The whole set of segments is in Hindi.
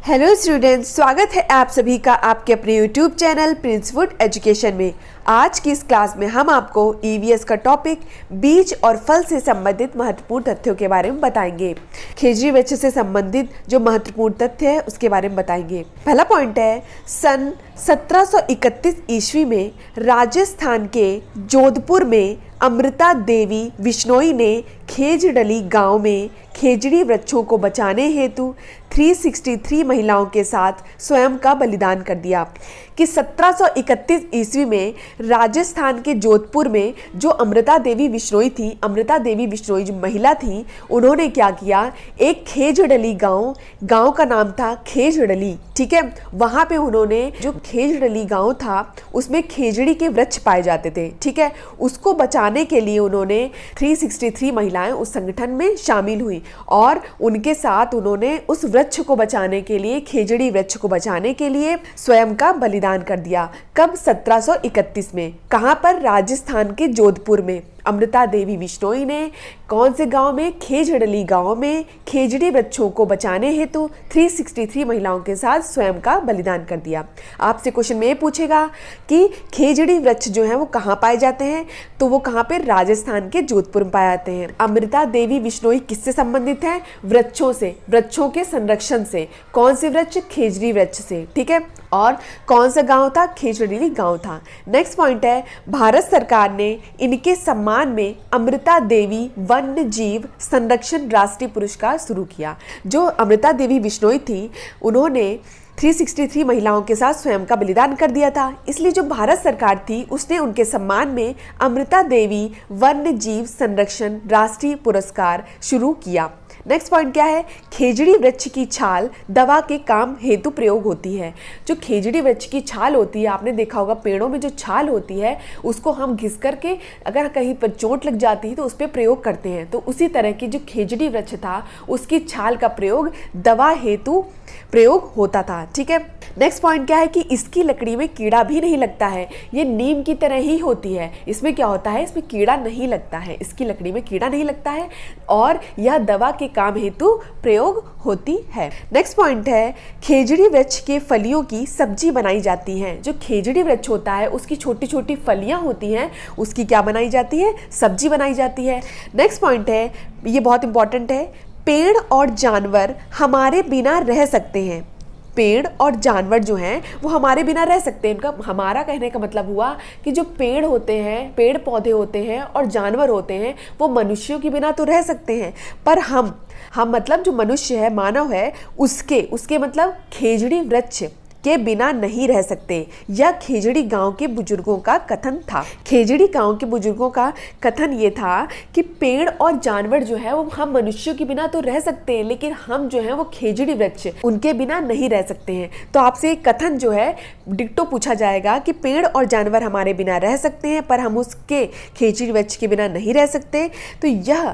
हेलो स्टूडेंट्स, स्वागत है आप सभी का आपके अपने यूट्यूब चैनल प्रिंसवुड एजुकेशन में। आज की इस क्लास में हम आपको ईवीएस का टॉपिक बीज और फल से संबंधित महत्वपूर्ण तथ्यों के बारे में बताएंगे। खेजड़ी वृक्ष से संबंधित जो महत्वपूर्ण तथ्य है उसके बारे में बताएंगे। पहला पॉइंट है, सन 1731 ईस्वी में राजस्थान के जोधपुर में अमृता देवी बिश्नोई ने खेजड़ली गांव में खेजड़ी वृक्षों को बचाने हेतु 363 महिलाओं के साथ स्वयं का बलिदान कर दिया। कि 1731 ईस्वी में राजस्थान के जोधपुर में जो अमृता देवी बिश्नोई थी, अमृता देवी बिश्नोई जो महिला थी, उन्होंने क्या किया, एक खेजड़ली गांव का नाम था खेजड़ली, ठीक है। वहां पे उन्होंने जो खेजड़ली गांव था उसमें खेजड़ी के वृक्ष पाए जाते थे, ठीक है। उसको बचाने के लिए उन्होंने 363 महिलाएं उस संगठन में शामिल हुई और उनके साथ उन्होंने उस वृक्ष को बचाने के लिए, खेजड़ी वृक्ष को बचाने के लिए स्वयं का बलिदान कर दिया। कब? 1731 में। कहां पर? राजस्थान के जोधपुर में। अमृता देवी बिश्नोई ने कौन से गांव में? खेजड़ली गांव में खेजड़ी वृक्षों को बचाने हेतु 363 महिलाओं के साथ स्वयं का बलिदान कर दिया। आपसे क्वेश्चन में ये पूछेगा कि खेजड़ी वृक्ष जो है वो कहाँ पाए जाते हैं, तो वो कहाँ पे? राजस्थान के जोधपुर में पाए जाते हैं। अमृता देवी बिश्नोई किससे संबंधित है? वृक्षों से, वृक्षों के संरक्षण से। कौन से वृक्ष? खेजड़ी वृक्ष से, ठीक है। और कौन सा गांव था? खेजड़ली गांव था। नेक्स्ट पॉइंट है, भारत सरकार ने इनके सम्मान में अमृता देवी वन्य जीव संरक्षण राष्ट्रीय पुरस्कार शुरू किया। जो अमृता देवी बिश्नोई थी, उन्होंने 363 महिलाओं के साथ स्वयं का बलिदान कर दिया था, इसलिए जो भारत सरकार थी उसने उनके सम्मान में अमृता देवी वन्य जीव संरक्षण राष्ट्रीय पुरस्कार शुरू किया। नेक्स्ट पॉइंट क्या है? खेजड़ी वृक्ष की छाल दवा के काम हेतु प्रयोग होती है। जो खेजड़ी वृक्ष की छाल होती है, आपने देखा होगा पेड़ों में जो छाल होती है उसको हम घिस करके अगर कहीं पर चोट लग जाती है तो उस पर प्रयोग करते हैं। तो उसी तरह की जो खेजड़ी वृक्ष था उसकी छाल का प्रयोग दवा हेतु प्रयोग होता था, ठीक है। नेक्स्ट पॉइंट क्या है कि इसकी लकड़ी में कीड़ा भी नहीं लगता है। ये नीम की तरह ही होती है। इसमें क्या होता है? इसमें कीड़ा नहीं लगता है, इसकी लकड़ी में कीड़ा नहीं लगता है और यह दवा के काम हेतु प्रयोग होती है। नेक्स्ट पॉइंट है, खेजड़ी वृक्ष के फलियों की सब्जी बनाई जाती है। जो खेजड़ी वृक्ष होता है उसकी छोटी छोटी फलियां होती हैं, उसकी क्या बनाई जाती है? सब्जी बनाई जाती है। नेक्स्ट पॉइंट है, ये बहुत इंपॉर्टेंट है, पेड़ और जानवर हमारे बिना रह सकते हैं। पेड़ और जानवर जो हैं वो हमारे बिना रह सकते हैं। इनका हमारा कहने का मतलब हुआ कि जो पेड़ होते हैं, पेड़ पौधे होते हैं और जानवर होते हैं वो मनुष्यों के बिना तो रह सकते हैं, पर हम मतलब जो मनुष्य है, मानव है, उसके मतलब खेजड़ी वृक्ष के बिना नहीं रह सकते। यह खेजड़ी गांव के बुजुर्गों का कथन था। खेजड़ी गांव के बुजुर्गों का कथन ये था कि पेड़ और जानवर जो है वो हम मनुष्यों के बिना तो रह सकते हैं, लेकिन हम जो है वो खेजड़ी वृक्ष उनके बिना नहीं रह सकते हैं। तो आपसे एक कथन जो है डिक्टो पूछा जाएगा कि पेड़ और जानवर हमारे बिना रह सकते हैं पर हम उसके खेजड़ी वृक्ष के बिना नहीं रह सकते। तो यह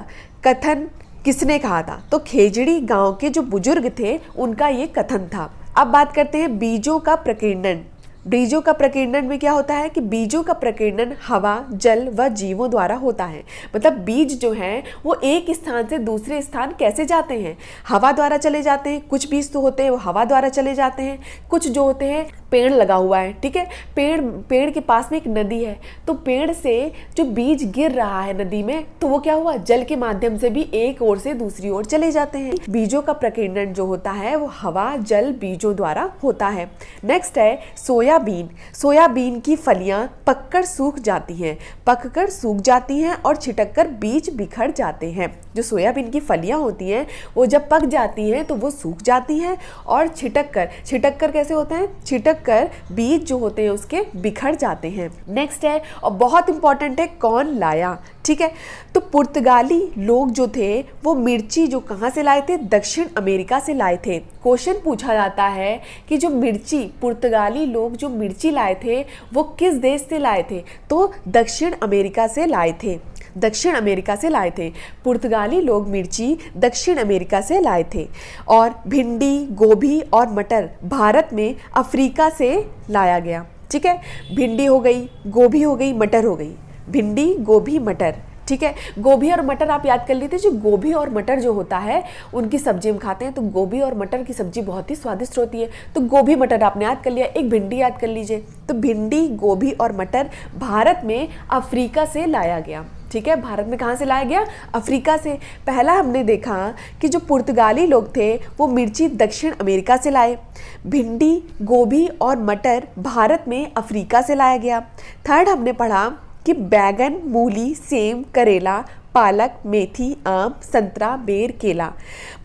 कथन किसने कहा था? तो खेजड़ी गांव के जो बुजुर्ग थे उनका ये कथन था। अब बात करते हैं बीजों का प्रकीर्णन। बीजों का प्रकीर्णन में क्या होता है कि बीजों का प्रकीर्णन हवा, जल व जीवों द्वारा होता है। मतलब बीज जो हैं वो एक स्थान से दूसरे स्थान कैसे जाते हैं? हवा द्वारा चले जाते हैं। कुछ बीज तो होते हैं वो हवा द्वारा चले जाते हैं, कुछ जो होते हैं, पेड़ लगा हुआ है, ठीक है, पेड़ के पास में एक नदी है, तो पेड़ से जो बीज गिर रहा है नदी में, तो वो क्या हुआ? जल के माध्यम से भी एक ओर से दूसरी ओर चले जाते हैं। बीजों का प्रकीर्णन जो होता है वो हवा, जल, बीजों द्वारा होता है। नेक्स्ट है सोयाबीन की फलियां पककर सूख जाती हैं और छिटककर बीज बिखर जाते हैं। जो सोयाबीन की फलियां होती हैं वो जब पक जाती हैं तो वो सूख जाती हैं और छिटककर कैसे होता है? छिटककर बीज जो होते हैं उसके बिखर जाते हैं। नेक्स्ट है, और बहुत इंपॉर्टेंट है, कौन लाया? ठीक है, तो पुर्तगाली लोग जो थे वो मिर्ची जो कहाँ से लाए थे? दक्षिण अमेरिका से लाए थे। क्वेश्चन पूछा जाता है कि जो मिर्ची, पुर्तगाली लोग जो मिर्ची लाए थे वो किस देश से लाए थे? तो दक्षिण अमेरिका से लाए थे। दक्षिण अमेरिका से लाए थे। पुर्तगाली लोग मिर्ची दक्षिण अमेरिका से लाए थे। और भिंडी, गोभी और मटर भारत में अफ्रीका से लाया गया, ठीक है। भिंडी हो गई, गोभी हो गई, मटर हो गई। भिंडी, गोभी, मटर ठीक है। गोभी और मटर आप याद कर लीजिए, जो गोभी और मटर जो होता है उनकी सब्जी हम खाते हैं, तो गोभी और मटर की सब्जी बहुत ही स्वादिष्ट होती है। तो गोभी मटर आपने याद कर लिया। एक भिंडी याद कर लीजिए। तो भिंडी, गोभी और मटर भारत में अफ्रीका से लाया गया। ठीक है, भारत में कहाँ से लाया गया? अफ्रीका से। पहला हमने देखा कि जो पुर्तगाली लोग थे वो मिर्ची दक्षिण अमेरिका से लाए। भिंडी, गोभी और मटर भारत में अफ्रीका से लाया गया। थर्ड हमने पढ़ा कि बैगन, मूली, सेम, करेला, पालक, मेथी, आम, संतरा, बेर, केला।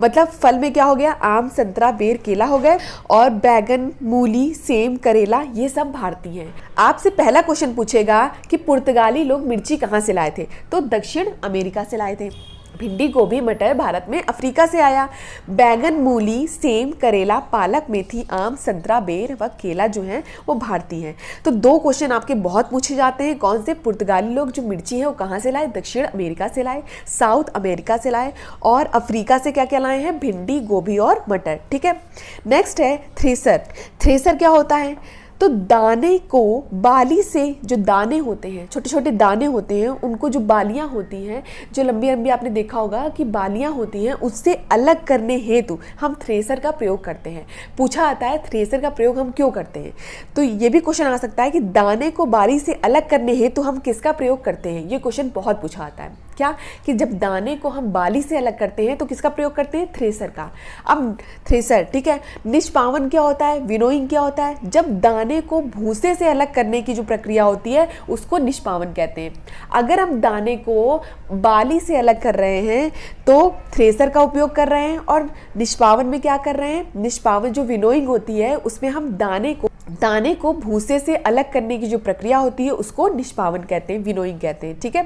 मतलब फल में क्या हो गया? आम, संतरा, बेर, केला हो गए। और बैगन, मूली, सेम, करेला ये सब भारतीय हैं। आपसे पहला क्वेश्चन पूछेगा कि पुर्तगाली लोग मिर्ची कहाँ से लाए थे? तो दक्षिण अमेरिका से लाए थे। भिंडी, गोभी, मटर भारत में अफ्रीका से आया। बैगन, मूली, सेम, करेला, पालक, मेथी, आम, संतरा, बेर व केला जो हैं वो भारतीय हैं। तो दो क्वेश्चन आपके बहुत पूछे जाते हैं। कौन से? पुर्तगाली लोग जो मिर्ची है वो कहाँ से लाए? दक्षिण अमेरिका से लाए, साउथ अमेरिका से लाए। और अफ्रीका से क्या क्या लाए हैं? भिंडी, गोभी और मटर। ठीक है। नेक्स्ट है थ्रेसर। थ्रेसर क्या होता है? तो दाने को बाली से, जो दाने होते हैं, छोटे छोटे दाने होते हैं, उनको जो बालियां होती हैं, जो लंबी लंबी आपने देखा होगा कि बालियां होती हैं, उससे अलग करने हेतु हम थ्रेसर का प्रयोग करते हैं। पूछा आता है थ्रेसर का प्रयोग हम क्यों करते हैं? तो ये भी क्वेश्चन आ सकता है कि दाने को बाली से अलग करने हेतु हम किसका प्रयोग करते हैं? ये क्वेश्चन बहुत पूछा आता है। क्या? कि जब दाने को हम बाली से अलग करते हैं तो किसका प्रयोग करते हैं? थ्रेसर का। अब थ्रेसर, ठीक है। निष्पावन क्या होता है? विनोइंग क्या होता है? जब दाने को भूसे से अलग करने की जो प्रक्रिया होती है उसको निष्पावन कहते हैं। अगर हम दाने को बाली से अलग कर रहे हैं तो थ्रेसर का उपयोग कर रहे हैं, और निष्पावन में क्या कर रहे हैं? निष्पावन जो विनोइंग होती है उसमें हम दाने को भूसे से अलग करने की जो प्रक्रिया होती है उसको निष्पावन कहते हैं, विनोइंग कहते हैं। ठीक है।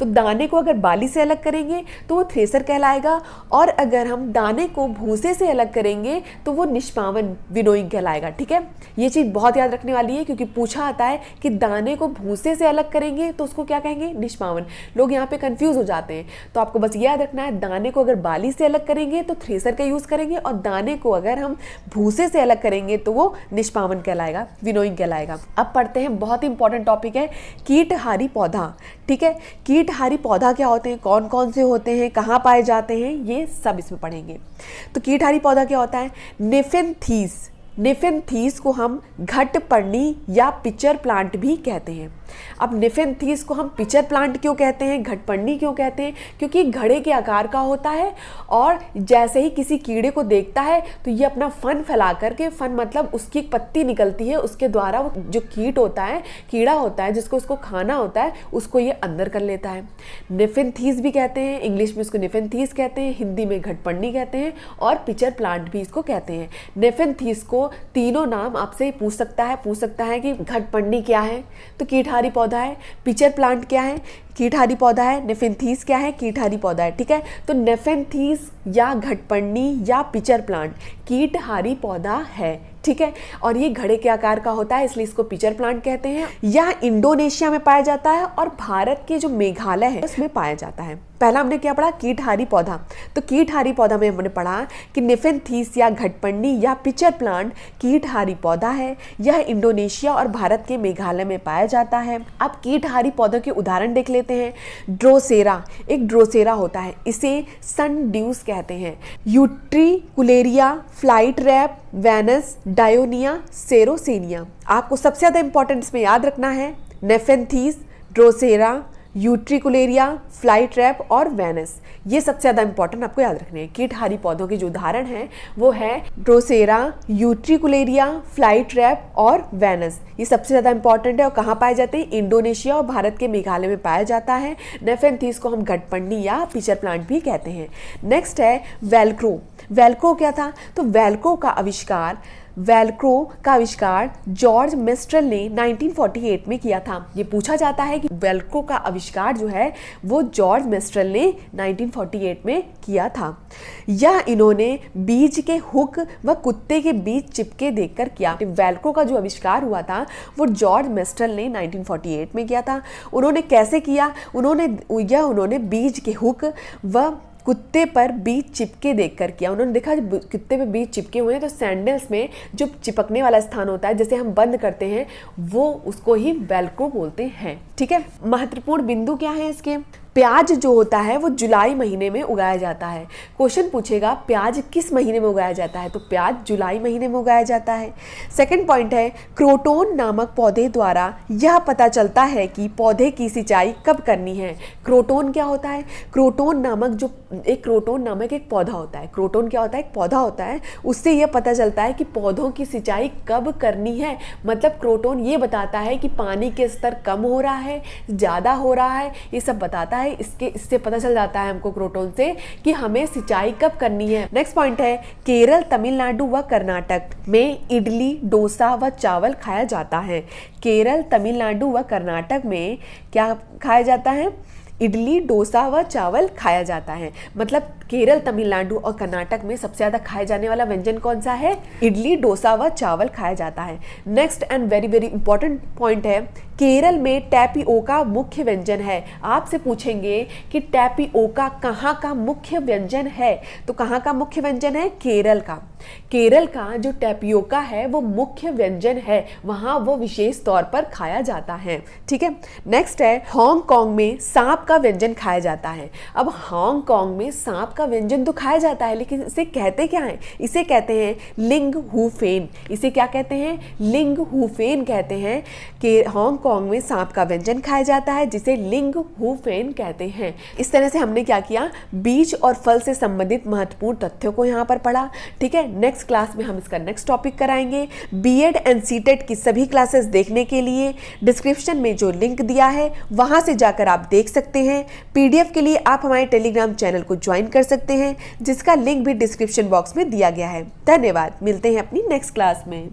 तो दाने को अगर बाली से अलग करेंगे तो वो थ्रेसर कहलाएगा, और अगर हम दाने को भूसे से अलग करेंगे तो वो निष्पावन, विनोइंग कहलाएगा। ठीक है। ये चीज़ बहुत याद रखने वाली है क्योंकि पूछा आता है कि दाने को भूसे से अलग करेंगे तो उसको क्या कहेंगे? निष्पावन। लोग यहाँ पे कंफ्यूज हो जाते हैं। तो आपको बस याद रखना है, दाने को अगर बाली से अलग करेंगे तो थ्रेसर का यूज़ करेंगे, और दाने को अगर हम भूसे से अलग करेंगे तो वो निष्पावन कहलाएगा, विनोइंग कहलाएगा। अब पढ़ते हैं, बहुत ही इंपॉर्टेंट टॉपिक है कीटहारी पौधा। ठीक है। कीटहारी पौधा क्या होते हैं, कौन कौन से होते हैं, कहाँ पाए जाते हैं, ये सब इसमें पढ़ेंगे। तो कीटहारी पौधा क्या होता है? नेफेंथीस। नेफेंथीस को हम घटपर्णी या पिचर प्लांट भी कहते हैं। अब नेफेंथीस को हम पिचर प्लांट क्यों कहते हैं, घटपर्णी क्यों कहते हैं? क्योंकि घड़े के आकार का होता है, और जैसे ही किसी कीड़े को देखता है तो ये अपना फन फैला करके, फन मतलब उसकी एक पत्ती निकलती है, उसके द्वारा जो कीट होता है, कीड़ा होता है जिसको उसको खाना होता है, उसको ये अंदर कर लेता है। नेफेंथीस भी कहते हैं, इंग्लिश में इसको नेफेंथीस कहते हैं, हिंदी में घटपर्णी कहते हैं, और पिचर प्लांट भी इसको कहते हैं। नेफेंथीस को तीनों नाम आपसे पूछ सकता है कि घटपर्णी क्या है तो कीटहारी पौधा है, पिचर प्लांट क्या है, कीटहारी पौधा है, नेफेंथीस क्या है, कीटहारी पौधा है। ठीक है। तो नेफेंथीस या घटपर्णी या पिचर प्लांट कीटहारी पौधा है। ठीक है। और ये घड़े के आकार का होता है, इसलिए इसको पिचर प्लांट कहते हैं। यह इंडोनेशिया में पाया जाता है और भारत के जो मेघालय है उसमें पाया जाता है। पहला हमने क्या पढ़ा? कीटहारी पौधा। तो कीटहारी पौधा में हमने पढ़ा कि नेफेंथीस या घटपर्णी या पिचर प्लांट कीटहारी पौधा है। यह इंडोनेशिया और भारत के मेघालय में पाया जाता है। अब कीटहारी पौधों के उदाहरण देख लेते हैं। ड्रोसेरा, एक ड्रोसेरा होता है, इसे सनड्यूस कहते हैं। Utricularia, fly trap, Venus, dionaea, sarracenia. आपको सबसे ज़्यादा इंपॉर्टेंट इसमें याद रखना है nepenthes, drosera, utricularia, fly trap और वेनस। ये सबसे ज़्यादा इंपॉर्टेंट आपको याद रखने हैं। कीटहारी पौधों के जो उदाहरण हैं वो है ड्रोसेरा, यूट्रिकुलेरिया, फ्लाइट रैप और वेनस। ये सबसे ज़्यादा इंपॉर्टेंट है और कहाँ पाए जाते हैं? इंडोनेशिया और भारत के मेघालय में पाया जाता है। नेफेंथीस को हम घटपर्णी या पिचर प्लांट भी कहते हैं। नेक्स्ट है वेलक्रो। वेलक्रो क्या था? तो वेलक्रो का आविष्कार जॉर्ज मेस्ट्रल ने 1948 में किया था। ये पूछा जाता है कि वेलक्रो का आविष्कार जो है वो जॉर्ज मेस्ट्रल ने 1948 में किया था। यह इन्होंने बीज के हुक व कुत्ते के बीच चिपके देखकर किया। वेलक्रो का जो आविष्कार हुआ था वो जॉर्ज मेस्ट्रल ने 1948 में किया था। उन्होंने कैसे किया? उन्होंने बीज के हुक व कुत्ते पर बीज चिपके देखकर किया। उन्होंने देखा कुत्ते पे बीज चिपके हुए हैं तो सैंडल्स में जो चिपकने वाला स्थान होता है, जैसे हम बंद करते हैं, वो उसको ही वेलक्रो बोलते हैं। ठीक है। महत्वपूर्ण बिंदु क्या है इसके? प्याज जो होता है वो जुलाई महीने में उगाया जाता है। क्वेश्चन पूछेगा प्याज किस महीने में उगाया जाता है, तो प्याज जुलाई महीने में उगाया जाता है। सेकंड पॉइंट है क्रोटोन नामक पौधे द्वारा यह पता चलता है कि पौधे की सिंचाई कब करनी है। क्रोटोन क्या होता है? क्रोटोन नामक एक पौधा होता है। क्रोटोन क्या होता है? एक पौधा होता है। उससे यह पता चलता है कि पौधों की सिंचाई कब करनी है। मतलब क्रोटोन ये बताता है कि पानी के स्तर कम हो रहा है, ज़्यादा हो रहा है, ये सब बताता है। इससे पता चल जाता है हमको क्रोटोन से कि हमें सिंचाई कब करनी है। नेक्स्ट पॉइंट है केरल, तमिलनाडु व कर्नाटक में इडली, डोसा व चावल खाया जाता है। केरल, तमिलनाडु व कर्नाटक में क्या खाया जाता है? इडली, डोसा व चावल खाया जाता है। मतलब केरल, तमिलनाडु और कर्नाटक में सबसे ज़्यादा खाए जाने वाला व्यंजन कौन सा है? इडली, डोसा व चावल खाया जाता है। Next and very very important point है केरल में टैपियोका मुख्य व्यंजन है। आपसे पूछेंगे कि टैपियोका कहाँ का मुख्य व्यंजन है, तो कहाँ का मुख्य व्यंजन है? केरल का। केरल का जो टैपियोका है वो मुख्य व्यंजन है, वहाँ वो विशेष तौर पर खाया जाता है। ठीक है। नेक्स्ट है हांगकांग में सांप का व्यंजन खाया जाता है। अब हांगकांग में सांप का व्यंजन तो खाया जाता है, लेकिन इसे कहते क्या है? इसे कहते हैं लिंग हू फेन। इसे क्या कहते हैं? लिंग हू फेन कहते हैं कि हांगकांग में सांप का व्यंजन खाया जाता है, जिसे लिंग हू फेन कहते हैं। इस तरह से हमने क्या किया? बीज और फल से संबंधित महत्वपूर्ण तथ्यों को यहाँ पर पढ़ा। ठीक है। नेक्स्ट क्लास में हम इसका नेक्स्ट टॉपिक कराएंगे। बीएड एंड सीटेट की सभी क्लासेस देखने के लिए डिस्क्रिप्शन में जो लिंक दिया है वहां से जाकर आप देख सकते हैं। पीडीएफ के लिए आप हमारे टेलीग्राम चैनल को ज्वाइन कर सकते हैं, जिसका लिंक भी डिस्क्रिप्शन बॉक्स में दिया गया है। धन्यवाद। मिलते हैं अपनी नेक्स्ट क्लास में।